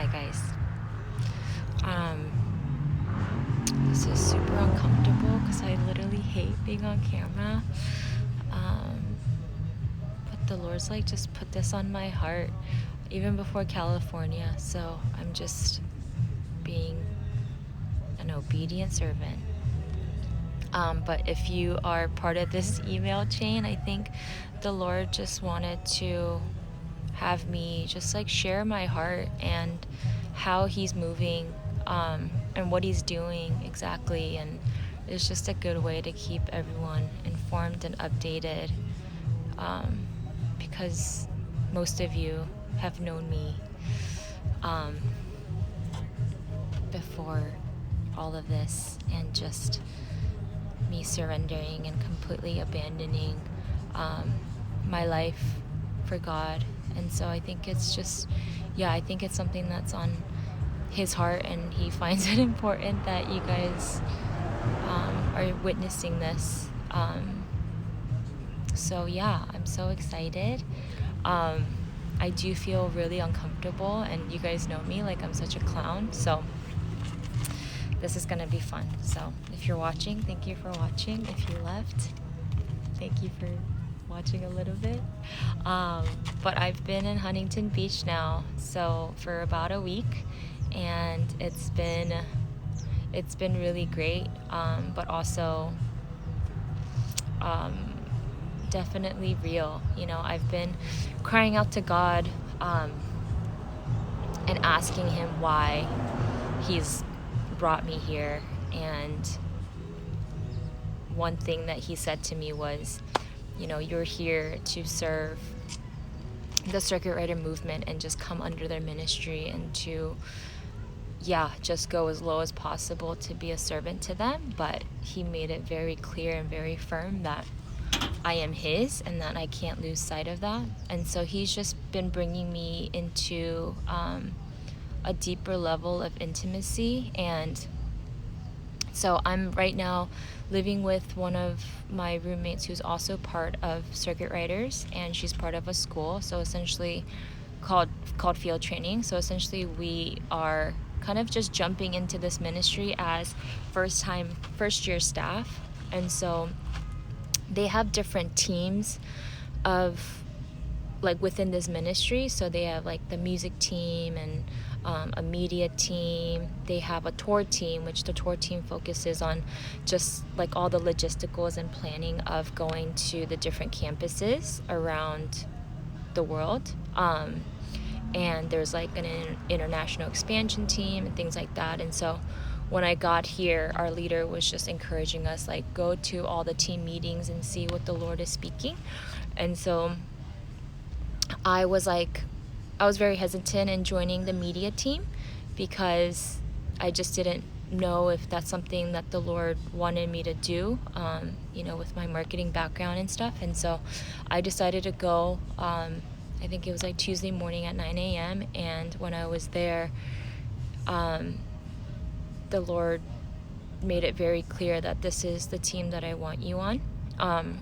Hi guys. Um, this is super uncomfortable because I literally hate being on camera. Um, but the Lord's like just put this on my heart even before California. So I'm just being an obedient servant. But if you are part of this email chain, I think the Lord just wanted to have me just like share my heart and how he's moving, and what he's doing exactly. And it's just a good way to keep everyone informed and updated, because most of you have known me before all of this, and just me surrendering and completely abandoning my life for God. And so I think it's just, I think it's something that's on his heart, and he finds it important that you guys are witnessing this. So I'm so excited. I do feel really uncomfortable, and you guys know me, like I'm such a clown. So this is gonna be fun. So if you're watching, thank you for watching. If you left, thank you for watching a little bit. But I've been in Huntington Beach now, so for about a week, and it's been really great, but also definitely real. I've been crying out to God, and asking him why he's brought me here. And one thing that he said to me was, you're here to serve the circuit rider movement and just come under their ministry, and to just go as low as possible to be a servant to them. But he made it very clear and very firm that I am his, and that I can't lose sight of that. And so he's just been bringing me into a deeper level of intimacy. And so I'm right now living with one of my roommates who's also part of Circuit Riders, and she's part of a school, so essentially called Field Training. So essentially we are kind of just jumping into this ministry as first year staff. And so they have different teams of, like, within this ministry. So they have like the music team and a media team. They have a tour team, which the tour team focuses on just like all the logisticals and planning of going to the different campuses around the world. And there's like an international expansion team and things like that. And so when I got here, our leader was just encouraging us, like, go to all the team meetings and see what the Lord is speaking. And so I was very hesitant in joining the media team, because I just didn't know if that's something that the Lord wanted me to do, with my marketing background and stuff. And so I decided to go. I think it was like Tuesday morning at 9 a.m. And when I was there, the Lord made it very clear that this is the team that I want you on.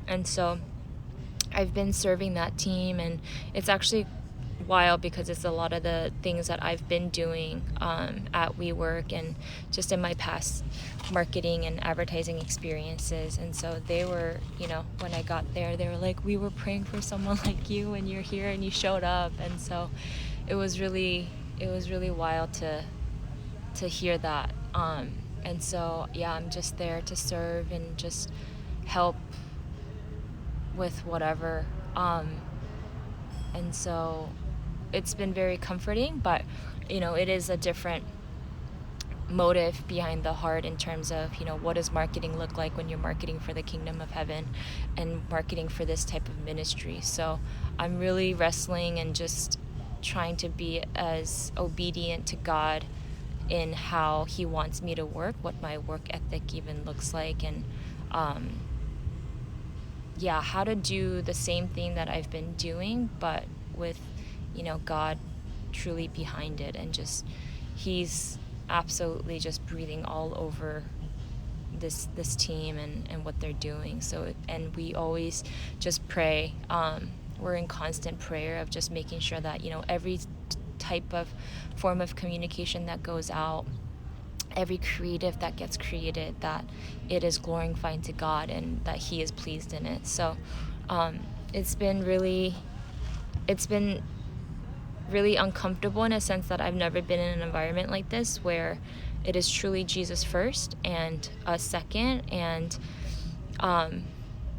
And so I've been serving that team, and it's actually wild because it's a lot of the things that I've been doing at WeWork and just in my past marketing and advertising experiences. And so they were, when I got there, they were like, we were praying for someone like you, and you're here and you showed up. And so it was really wild to hear that. And so I'm just there to serve and just help with whatever. And so it's been very comforting, but it is a different motive behind the heart in terms of, what does marketing look like when you're marketing for the kingdom of heaven and marketing for this type of ministry. So I'm really wrestling and just trying to be as obedient to God in how he wants me to work, what my work ethic even looks like, and how to do the same thing that I've been doing, but with, God truly behind it. And just, he's absolutely just breathing all over this team and what they're doing. So, and we always just pray. We're in constant prayer of just making sure that, every type of form of communication that goes out, every creative that gets created, that it is glorifying to God and that He is pleased in it. So it's been really uncomfortable in a sense that I've never been in an environment like this where it is truly Jesus first and us second. And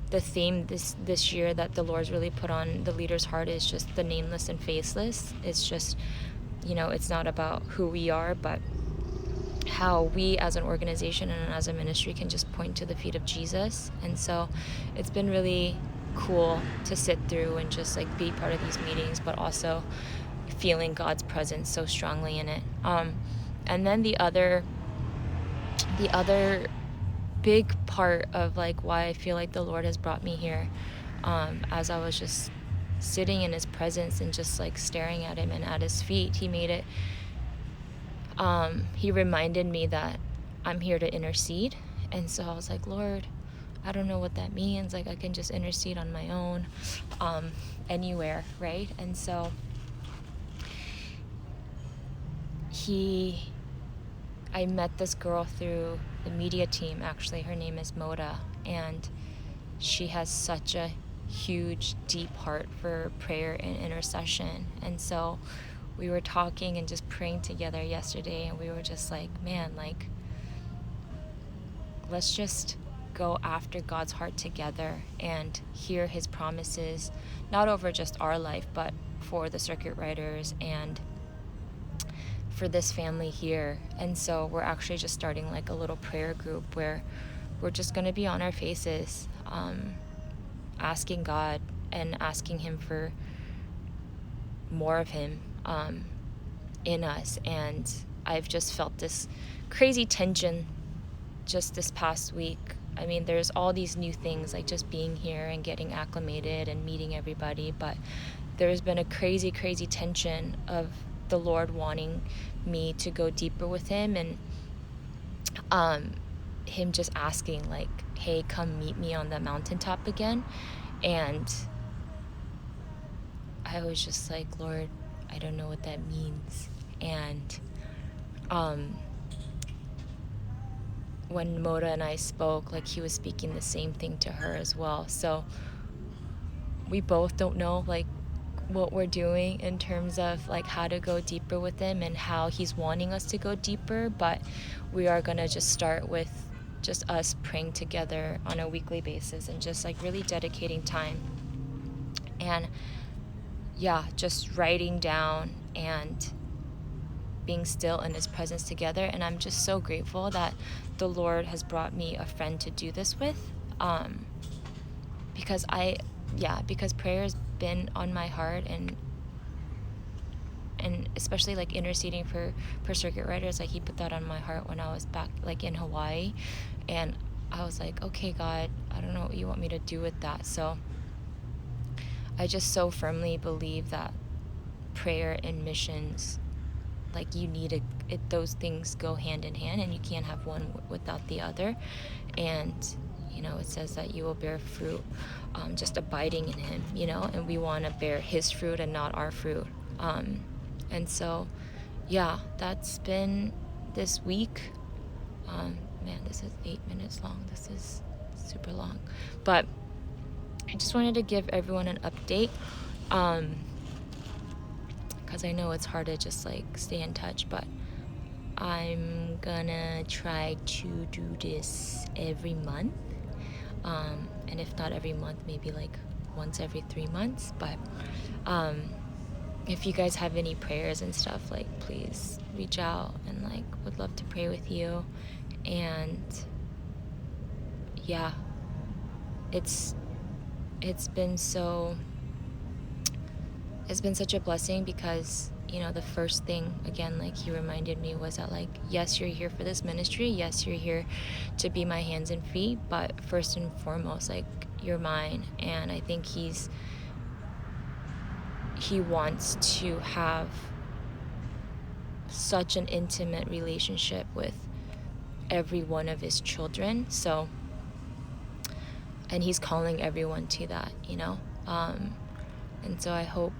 the theme this year that the Lord's really put on the leader's heart is just the nameless and faceless. It's just, it's not about who we are, but how we as an organization and as a ministry can just point to the feet of Jesus. And so it's been really cool to sit through and just like be part of these meetings, but also feeling God's presence so strongly in it. And then the other big part of like why I feel like the Lord has brought me here, as I was just sitting in His presence and just like staring at Him and at His feet, He made it, He reminded me that I'm here to intercede. And so I was like, Lord, I don't know what that means. Like, I can just intercede on my own, anywhere, right? And so I met this girl through the media team, actually. Her name is Moda, and she has such a huge, deep heart for prayer and intercession. And so we were talking and just praying together yesterday, and we were just like, man, like, let's just go after God's heart together and hear His promises, not over just our life, but for the circuit riders and for this family here. And so we're actually just starting like a little prayer group where we're just going to be on our faces, asking God and asking Him for more of Him in us. And I've just felt this crazy tension just this past week. I mean, there's all these new things, like just being here and getting acclimated and meeting everybody, but there's been a crazy tension of the Lord wanting me to go deeper with Him, and Him just asking like, hey, come meet me on the mountaintop again. And I was just like, Lord, I don't know what that means. And when Moda and I spoke, like, He was speaking the same thing to her as well. So we both don't know like what we're doing in terms of like how to go deeper with Him and how He's wanting us to go deeper, but we are gonna just start with just us praying together on a weekly basis and just like really dedicating time and just writing down and being still in His presence together. And I'm just so grateful that the Lord has brought me a friend to do this with, because prayer has been on my heart, and especially like interceding for circuit riders. Like, He put that on my heart when I was back like in Hawaii, and I was like, okay, God, I don't know what You want me to do with that. So I just so firmly believe that prayer and missions, like, you need those things go hand in hand, and you can't have one without the other. And it says that you will bear fruit, just abiding in Him, and we want to bear His fruit and not our fruit. And so, that's been this week. Man, this is 8 minutes long. This is super long. But I just wanted to give everyone an update, because I know it's hard to just like stay in touch, but I'm gonna try to do this every month. And if not every month, maybe like once every 3 months. But if you guys have any prayers and stuff, like, please reach out, and like would love to pray with you. And it's been such a blessing, because the first thing, again, like He reminded me, was that like, yes, you're here for this ministry, yes, you're here to be my hands and feet, but first and foremost, like, you're mine. And I think He wants to have such an intimate relationship with every one of His children. So, and He's calling everyone to that, and so I hope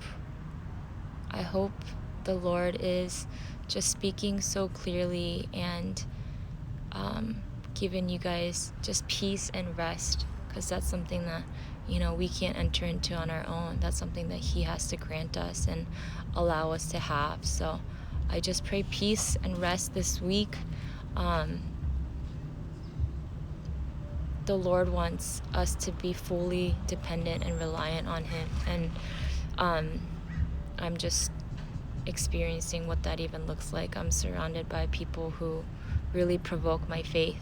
the Lord is just speaking so clearly and giving you guys just peace and rest, because that's something that, you know, we can't enter into on our own. That's something that He has to grant us and allow us to have. So I just pray peace and rest this week. The Lord wants us to be fully dependent and reliant on Him, and I'm just experiencing what that even looks like. I'm surrounded by people who really provoke my faith,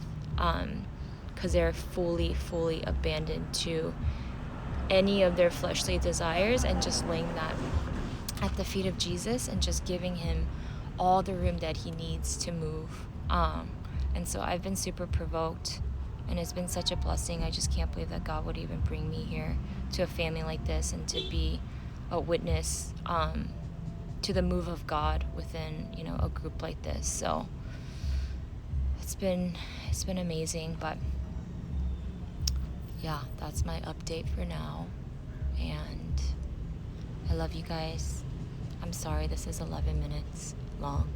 because they're fully abandoned to any of their fleshly desires and just laying that at the feet of Jesus and just giving Him all the room that He needs to move. And so I've been super provoked, and it's been such a blessing. I just can't believe that God would even bring me here to a family like this and to be a witness to the move of God within, you know, a group like this. So it's been amazing. But yeah, that's my update for now, and I love you guys. I'm sorry this is 11 minutes long.